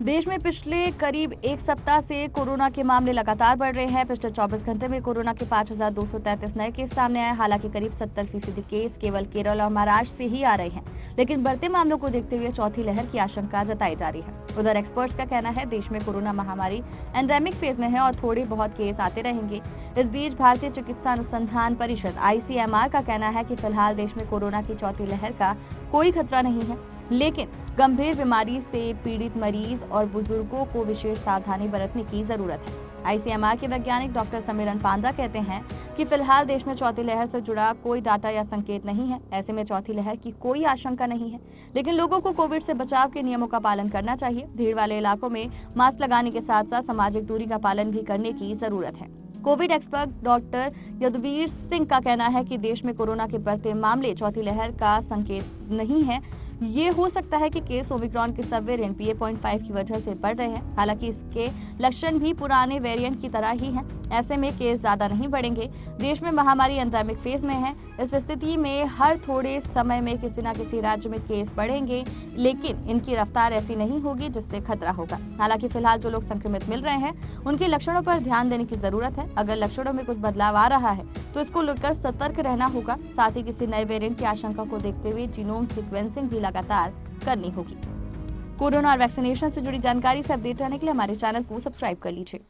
देश में पिछले करीब एक सप्ताह से कोरोना के मामले लगातार बढ़ रहे हैं। पिछले 24 घंटे में कोरोना के 5,233 नए केस सामने आए। हालांकि करीब 70% केस केवल केरल और महाराष्ट्र से ही आ रहे हैं, लेकिन बढ़ते मामलों को देखते हुए चौथी लहर की आशंका जताई जा रही है। उधर एक्सपर्ट्स का कहना है देश में कोरोना महामारी एंडेमिक फेज में है और थोड़े बहुत केस आते रहेंगे। इस बीच भारतीय चिकित्सा अनुसंधान परिषद (ICMR) का कहना है कि फिलहाल देश में कोरोना की चौथी लहर का कोई खतरा नहीं है, लेकिन गंभीर बीमारी से पीड़ित मरीज और बुजुर्गों को विशेष सावधानी बरतने की जरूरत है। ICMR के वैज्ञानिक डॉक्टर समीरन पांडा कहते हैं कि फिलहाल देश में चौथी लहर से जुड़ा कोई डाटा या संकेत नहीं है। ऐसे में चौथी लहर की कोई आशंका नहीं है, लेकिन लोगों को कोविड से बचाव के नियमों का पालन करना चाहिए। भीड़ वाले इलाकों में मास्क लगाने के साथ साथ सामाजिक दूरी का पालन भी करने की जरूरत है। Covid expert doctor Yaduveer Singh का कहना है कि देश में कोरोना के बढ़ते मामले चौथी लहर का संकेत नहीं है। ये हो सकता है कि केस ओमिक्रॉन के सब वेरिएंट BA.5 की वजह से बढ़ रहे हैं। हालांकि इसके लक्षण भी पुराने वेरिएंट की तरह ही हैं। ऐसे में केस ज्यादा नहीं बढ़ेंगे। देश में महामारी एंडेमिक फेज में है। इस स्थिति में हर थोड़े समय में किसी न किसी राज्य में केस बढ़ेंगे, लेकिन इनकी रफ्तार ऐसी नहीं होगी जिससे खतरा होगा। हालांकि फिलहाल जो लोग संक्रमित मिल रहे हैं उनके लक्षणों पर ध्यान देने की जरूरत है। अगर लक्षणों में कुछ बदलाव आ रहा है तो इसको लेकर सतर्क रहना होगा। साथ ही किसी नए वेरिएंट की आशंका को देखते हुए जीनोम सीक्वेंसिंग भी लगातार करनी होगी। कोरोना और वैक्सीनेशन से जुड़ी जानकारी से अपडेट रहने के लिए हमारे चैनल को सब्सक्राइब कर लीजिए।